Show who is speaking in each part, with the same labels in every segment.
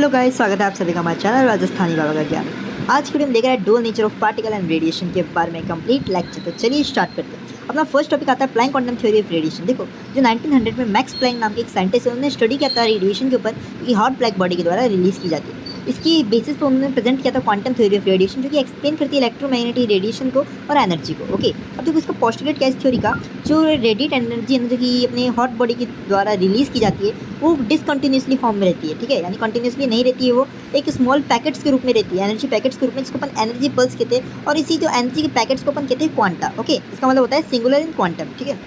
Speaker 1: Hello guys, स्वागत है आप सभी का हमारे चैनल राजस्थानी बाबा का ज्ञान। आज की वीडियो में देख रहे हैं dual nature of particle and radiation के बारे में कंप्लीट लेक्चर। तो चलिए स्टार्ट करते हैं। अपना फर्स्ट टॉपिक आता है Planck quantum theory of radiation. देखो, जो 1900 में मैक्स प्लैंक नाम के एक साइंटिस्ट है, उन्होंने स्टडी किया था रेडिएशन के ऊपर कि हॉट ब्लैक बॉडी के द्वारा रिलीज की जाती है। इसकी बेसिस पर उन्होंने प्रेजेंट किया था क्वांटम थ्योरी ऑफ रेडिएशन, जो कि एक्सप्लेन करती है इलेक्ट्रोमैग्नेटिक रेडिएशन को और एनर्जी को। ओके, अब देखो इसका पोस्टुलेट क्या है इस थ्योरी का, जो रेडिएट एनर्जी है जो कि अपने हॉट बॉडी के द्वारा रिलीज की जाती है, वो डिसकंटिन्यूसली फॉर्म में रहती है। ठीक है, यानी कंटिन्यूसली नहीं रहती है, वो एक स्मॉल पैकेट्स के रूप में रहती है, एनर्जी पैकेट्स के रूप में, जिसको अपन एनर्जी पल्स कहते हैं। और इसी जो एनर्जी के पैकेट्स को अपन कहते हैं क्वांटा। ओके, इसका मतलब होता है सिंगुलर इन क्वांटम। ठीक है,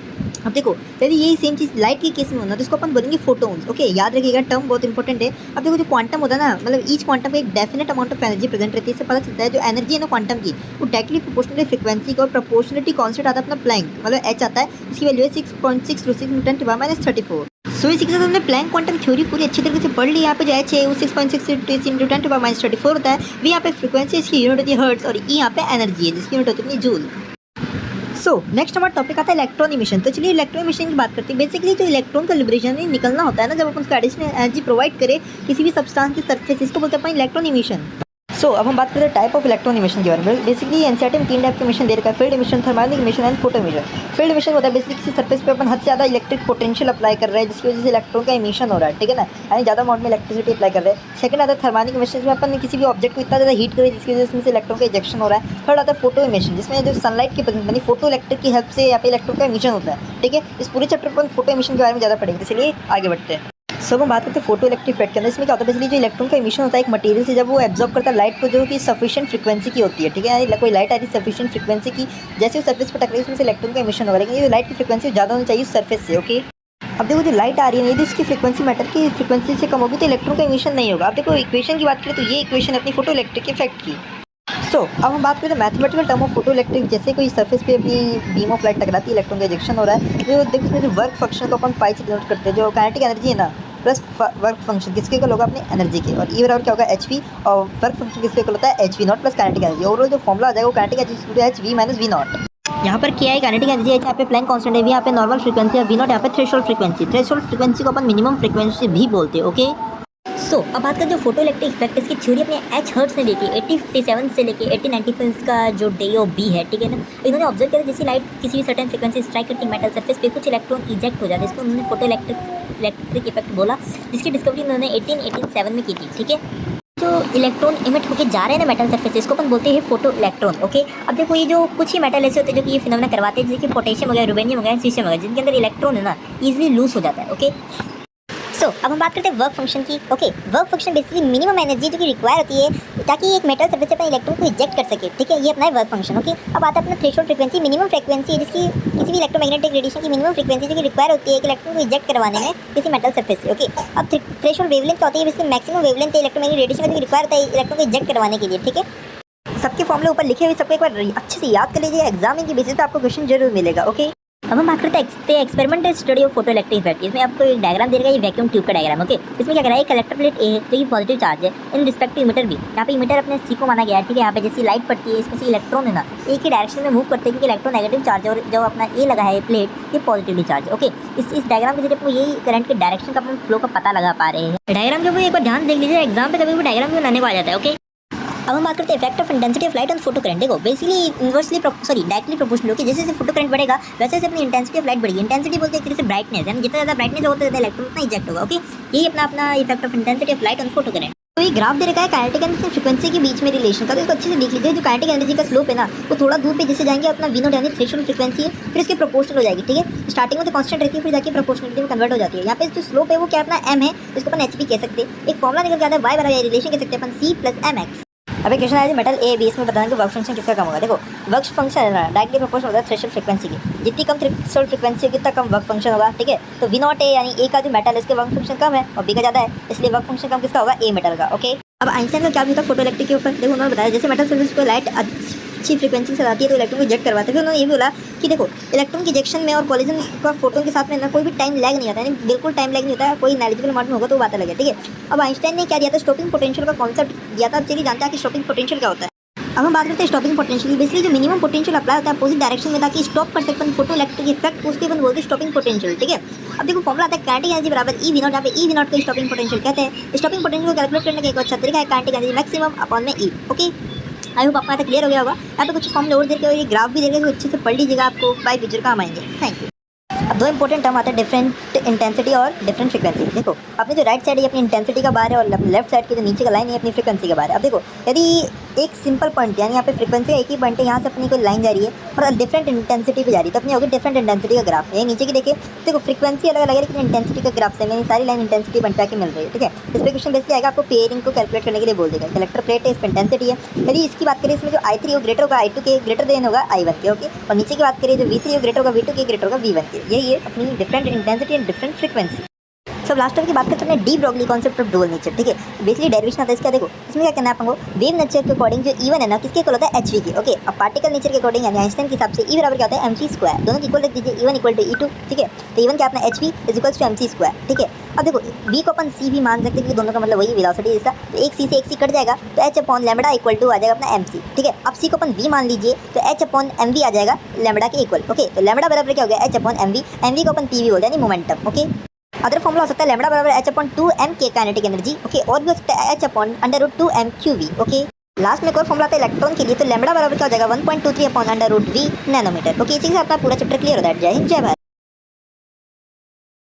Speaker 1: अब देखो यदि यही सेम चीज़ लाइट के केस में होना तो इसको अपन बोलेंगे फोटोन्स। ओके, याद रखिएगा, टर्म बहुत इंपॉर्टेंट है। अब देखो जो क्वांटम होता है ना, मतलब ईच क्वांटम का एक definite amount of energy present रहती है। इससे पता चलता है जो एनर्जी है ना क्वांटम की, वो डायरेक्टली प्रोपोर्शनल फ्रीक्वेंसी को, और प्रोपोर्शनलिटी कॉन्सेप्ट आता है अपना प्लैंक, मतलब एच आता है, इसकी वैल्यू है 6.6 × 10⁻34। सो इसी के साथ हमने प्लैंक क्वांटम थ्योरी पूरी अच्छी तरीके से पढ़ ली। यहाँ पे जो एच है वो 6.6 × 10⁻34 होता है। वी यहाँ पे फ्रीक्वेंसी, इसकी यूनिट होती है हर्ट्ज, और ई यहाँ पे एनर्जी है जिसकी यूनिट होती है अपनी जूल। सो नेक्स्ट हमारा टॉपिक आता है इलेक्ट्रॉन इमिशन। तो चलिए इलेक्ट्रॉन इमिशन की बात करते हैं। बेसिकली जो इलेक्ट्रॉन का लिबरेशन निकलना होता है ना, जब अपन उसका एडिशनल एनर्जी प्रोवाइड करे किसी भी सब्सटेंस की सरफेस, इसको बोलते हैं अपन इलेक्ट्रॉन इमिशन। सो अब हम बात करते हैं टाइप ऑफ इलेक्ट्रॉन इमिशन के बारे में। बेसिकली एनसीईआरटी में 3 टाइप के इमिशन दे रखा है: field emission, thermal emission and photo emission. Field emission होता है बेसिकली किसी सरफेस पे अपन हद से ज़्यादा इलेक्ट्रिक पोटेंशियल अप्लाई कर रहे हैं, जिसकी वजह से इलेक्ट्रॉन का इमिशन हो रहा है। ठीक है ना, यानी ज़्यादा अमाउंट में इलेक्ट्रिसिटी अप्लाई कर रहे हैं। सेकंड आता है थर्मल इमिशन, में अपन किसी भी ऑब्जेक्ट को इतना ज़्यादा हीट करें जिसकी वजह से उसमें से इलेक्ट्रॉन का इजेक्शन हो रहा है। थर्ड आता है फोटो इमिशन, जिसमें जो सनलाइट की प्रेजेंस यानी फोटो इलेक्ट्रिक की हेल्प से यहाँ पे इलेक्ट्रॉन का इमिशन होता है। ठीक है, इस पूरे चैप्टर पर फोटो इमिशन के बारे में ज़्यादा पढ़ेंगे, इसलिए आगे बढ़ते हैं। सब हम बात करते हैं फोटो इलेक्ट्रिक इफेक्ट के अंदर। इसमें क्या होता है, बेसिकली जो इलेक्ट्रॉन का इमिशन होता है एक मटेरियल से, जब वो एब्जॉर्ब करता है लाइट को, जो कि सफिशिएंट फ्रीक्वेंसी की होती है। ठीक है, यानी कोई लाइट आ रही है सफिशिएंट फ्रीक्वेंसी की, जैसे वो सरफेस पर टकराई उसमें से इलेक्ट्रॉन का इमिशन होगा, लेकिन ये लाइट की फ्रीक्वेंसी ज़्यादा होनी चाहिए उस सरफेस से। ओके, अब देखो जो लाइट आ रही है यदि इसकी फ्रीक्वेंसी मैटर की फ्रीक्वेंसी से कम होगी तो इलेक्ट्रॉन का इमिशन नहीं होगा। अब देखो इक्वेशन की बात करें तो ये इक्वेशन अपनी फोटो इलेक्ट्रिक इफेक्ट की। अब हम बात करते हैं mathematical term of photo electric. जैसे कोई सरफेस पे अपनी बीम ऑफ लाइट टकराती है, इलेक्ट्रॉन का इजेक्शन हो रहा है, तो देखो इसमें जो वर्क फंक्शन को अपन पाई से डिनोट करते हैं, जो काइनेटिक एनर्जी है ना प्लस वर्क फंक्शन किसके इक्वल होगा, अपनी एनर्जी के, और ई बराबर क्या होगा एच वी, और वर्क फंक्शन किसके इक्वल होता है H V naught plus kinetic energy. Overall जो फॉर्मुला आ जाएगा वो kinetic energy H V minus V naught. यहाँ पर क्या है, काइनेटिक एनर्जी है, यहाँ पे प्लैंक कांस्टेंट है, यहाँ पे नॉर्मल फ्रीक्वेंसी है, वी नॉट यहाँ पे थ्रेशोल्ड फ्रीक्वेंसी। थ्रेशोल्ड फ्रीक्वेंसी को अपन मिनिमम फ्रीक्वेंसी भी बोलते हैं। ओके, अब बात करें जो फोटो इलेक्ट्रिक इफेक्ट, इसकी थ्योरी अपने एच हर्ट्ज ने दी थी 8057 से लेके 8095 का जो डे ऑफ बी है। ठीक है ना, इन्होंने ऑब्जर्व किया जैसे लाइट किसी भी सर्टेन फ्रीक्वेंसी स्ट्राइक करती है मेटल सरफेस पे, कुछ इलेक्ट्रॉन इजेक्ट हो जाते हैं। इसको उन्होंने फोटो इलेक्ट्रिक इफेक्ट बोला, जिसकी डिस्कवरी उन्होंने 1887 में की थी। ठीक है, जो इलेक्ट्रॉन इमिट होकर जा रहे हैं ना मेटल सरफेस से, इसको अपन बोलते हैं फोटो इलेक्ट्रॉन। ओके, अब देखो ये जो कुछ ही मेटल ऐसे होते हैं जो कि ये फिनोमेना करवाते हैं, जैसे कि पोटेशियम हो गया, रुबेनियम हो गया, सीशियम हो गया, जिनके अंदर इलेक्ट्रॉन है ना ईजिली लूज हो जाता है। ओके, अब हम बात करते हैं वर्क फंक्शन की। Okay, work function basically minimum energy जो कि रिक्वायर होती है ताकि एक मेटल सरफेस से अपने इलेक्ट्रॉन को इजेक्ट कर सके। ठीक है, ये अपना है वर्क फंक्शन। ओके, अब आता है अपना थ्रेशोल्ड फ्रीक्वेंसी, मिनिमम फ्रीक्वेंसी है जिसकी किसी भी इलेक्ट्रोमैग्नेटिक रेडिएशन की मिनिमम फ्रीक्वेंसी जो कि रिक्वायर होती है एक इलेक्ट्रॉन को इजेक्ट करवाने में किसी मेटल सरफेस से। ओके, अब थ्रेशोल्ड वेवलेंथ क्या होती है, बेसिकली मैक्सिमम वेवलेंथ है इलेक्ट्रोमैग्नेटिक रेडिएशन जो रिक्वायर होता है इलेक्ट्रॉन को इजेक्ट करवाने के लिए। ठीक है, सबके फॉर्मूले ऊपर लिखे हुए, सबको एक बार अच्छे से याद कर लीजिए, एग्जाम की बेसिस पे आपको क्वेश्चन जरूर मिलेगा। ओके, अब हम बात करते हैं experimental study of photo electric effect. इसमें आपको एक डायग्राम दे रखा है, ये वैक्यूम ट्यूब का डायग्राम। ओके, इसमें क्या कर रहा है, कलेक्टर प्लेट ए है जो कि पॉजिटिव चार्ज है, इन रिस्पेक्ट टू इमिटर भी। यहाँ पे इमिटर अपने सी को माना गया है। ठीक है, यहाँ पे जैसी लाइट पड़ती है इसमें से इलेक्ट्रॉन है ना एक ही डायरेक्शन में मूव करते हैं, क्योंकि इलेक्ट्रॉन नेगेटिव चार्ज है, और जो अपना ए लगा है प्लेट, ये पॉजिटिवली चार्ज है। ओके, इस डायग्राम के जरिए आपको यही करंट के डायरेक्शन का अपन फ्लो का पता लगा पा रहे हैं। डायग्राम के ऊपर एक बार ध्यान देख लीजिए, एग्जाम पे कभी भी डायग्राम भी बनाने को आ जाता है। ओके, अब हम बात करते हैं effect of intensity of light on photo current. देखो बेसिकली इनवर्सली डायरेक्टली प्रोपोर्शनल होगी, जैसे जैसे फोटो करंट बढ़ेगा वैसे वैसे अपनी इंटेंसिटी ऑफ लाइट बढ़ेगी। इंटेंसिटी बोलते हैं एक तरह से ब्राइटनेस, यानी जितना ज़्यादा ब्राइटनेस होता है उतना इलेक्ट्रॉन उतना इजेक्ट होगा। ओके, यही अपना effect of intensity of light on photo current. तो ये ग्राफ दे रखा है काइनेटिक एनर्जी और फ्रीक्वेंसी के बीच में रिलेशन का, तो इसको अच्छे से देख लीजिए। जो काइनेटिक एनर्जी का स्लोप है ना, वो थोड़ा दूर पे जैसे जाएंगे अपना वी नॉट यानी थ्रेशोल्ड फ्रीक्वेंसी है, फिर इसके प्रोपोर्शनल हो जाएगी। ठीक है, स्टार्टिंग में तो कांस्टेंट रहती है, फिर जाके प्रोपोर्शनलिटी में कन्वर्ट हो जाती है। यहाँ पे जो स्लोप है वो क्या अपना m है, इसको अपन h भी कह सकते हैं। एक फॉर्मुला निकल के आता है y बराबर रिलेशन कह सकते हैं अपन c + mx। अभी क्वेश्चन आया मेटल ए बी, इसमें बताएंगे वर्क फंक्शन किसका कम होगा। देखो वर्क फंक्शन है ना डायरेक्टली प्रोपोर्शनल होता है थ्रेशोल्ड फ्रीक्वेंसी की, जितनी कम थ्रेशोल्ड फ्रीक्वेंसी होगी उतना कम वर्क फंक्शन होगा। ठीक है, तो वी नॉट ए यानी ए का जो मेटल है इसके वर्क फंक्शन कम है और बी का ज़्यादा है, इसलिए वर्क फंक्शन कम किसका होगा, ए मेटल का। ओके, अब आइंस्टाइन का क्या भी था फोटो इलेक्ट्रिक के ऊपर। देखो उन्होंने बताया जैसे मेटल सरफेस पर लाइट अच्छी फ्रीक्वेंसी से आती है तो इलेक्ट्रॉन को इजेक्ट करवाते हैं। फिर उन्होंने ये भी बोला कि देखो इलेक्ट्रॉन की इजेक्शन में और कॉलिजन का फोटोन के साथ में ना कोई भी टाइम लैग नहीं होता, यानी बिल्कुल टाइम लैग नहीं होता है। कोई नेग्लिजिबल अमाउंट में होगा तो बात अलग है। ठीक है, अब आइंस्टाइन ने क्या दिया था, स्टॉपिंग पोटेंशियल का कॉन्सेप्ट दिया था। चलिए जानते हैं कि स्टॉपिंग पोटेंशियल क्या होता है। अब हम बात करते हैं स्टॉपिंग पोटेंशियल। बेसिकली जो मिनिमम पोटेंशियल अप्लाई होता है अपोजिट डायरेक्शन में ताकि स्टॉप कर सकते हैं फोटो इलेक्ट्रिक इफेक्ट, उसके अपन बोलते हैं स्टॉपिंग पोटेंशियल। ठीक है, अब देखो फॉर्मूला आता है काइनेटिक एनर्जी बराबर ई वी नॉट, यहाँ पे ई वी नॉट को स्टॉपिंग पोटेंशियल कहते हैं। स्टॉपिंग पोटेंशियल को कैलकुलेट करने का एक अच्छा तरीका है काइनेटिक एनर्जी मैक्सिमम अपॉन में ई। ओके, आई होप आपको यहाँ तक क्लियर हो गया होगा। यहाँ पे कुछ फॉर्मूला और देखे और ये ग्राफ भी देखे तो अच्छे से पढ़ लीजिएगा, आपको बाय फ्यूचर काम आएंगे। Thank you. अब दो इंपॉर्टेंट टर्म आते हैं डिफरेंट इंटेंसिटी और डिफरेंट फ्रीक्वेंसी। देखो अपनी जो राइट साइड है अपनी इंटेंसिटी का बार है और लेफ्ट साइड की जो नीचे का लाइन है अपनी फ्रीक्वेंसी का बार है। अब देखो यदि एक सिंपल पॉइंट यानी यहाँ पे फ्रीक्वेंसी का एक ही पॉइंट है, यहाँ से अपनी कोई लाइन जा रही है और डिफरेंट इंटेंसिटी पे जा रही है तो अपनी होगी डिफरेंट इंटेंसिटी का ग्राफ है। नीचे की देखिए देखो फ्रीक्वेंसी अलग अलग है लेकिन इंटेंसिटी का ग्राफ से मेरी सारी लाइन इंटेंसिटी बन के मिल रही है। ठीक है, इस पर क्वेश्चन बेसिकली आएगा आपको पेयरिंग को कैलकुलेट करने के लिए बोल देगा। कलेक्टर प्लेट है, इस पर इंटेंसिटी है। यदि इसकी बात करें इसमें जो I3 हो ग्रेटर होगा I2 के, ग्रेटर देन होगा I1 के। ओके, और नीचे की बात करें जो V3 हो ग्रेटर होगा V2 के, ग्रेटर होगा V1 के। यही है अपनी different intensity and different frequency. सब लास्ट टॉपिक की बात करते हैं de Broglie concept of dual nature. ठीक है, बेसिकली डेरिवेशन आता है इसका। देखो इसमें क्या करना है आपको, वेव नेचर के अकॉर्डिंग जो इवन है ना किसके इक्वल होता है एचवी के। ओके, अब पार्टिकल नेचर के अकॉर्डिंग यानी आइंस्टाइन के हिसाब से ई बराबर क्या होता है mc स्क्वायर। दोनों की इक्वल रख दीजिए, E1 इक्वल टू E2। ठीक है, तो E1 क्या अपना hv is equal to mc square. ठीक है, अब देखो v को अपन c भी मान सकते हैं क्योंकि दोनों का मतलब वही वेलोसिटी जैसा, तो एक c से एक c कट जाएगा तो h upon lambda equal to आ जाएगा अपना mc। ठीक है, अब c को अपन v मान लीजिए तो h अपॉन mv आ जाएगा लैम्बडा के इक्वल। ओके, तो लैम्बडा बराबर क्या हो गया h अपॉन mv को अपन pv बोलते हैं यानी मोमेंटम। ओके, अदर फॉर्मूला हो सकता है लैम्बडा बराबर h अपॉन 2m के काइनेटिक एनर्जी। ओके, और भी हो सकता है h upon √2m qv। Okay, last में एक और फॉर्मूला आता है इलेक्ट्रॉन के लिए, तो लैम्बडा बराबर क्या हो जाएगा 1.23 अपॉन √v नैनोमीटर। ओके, इसी से अपना पूरा चैप्टर क्लियर हो जाएगा। जय हिंद, जय भारत।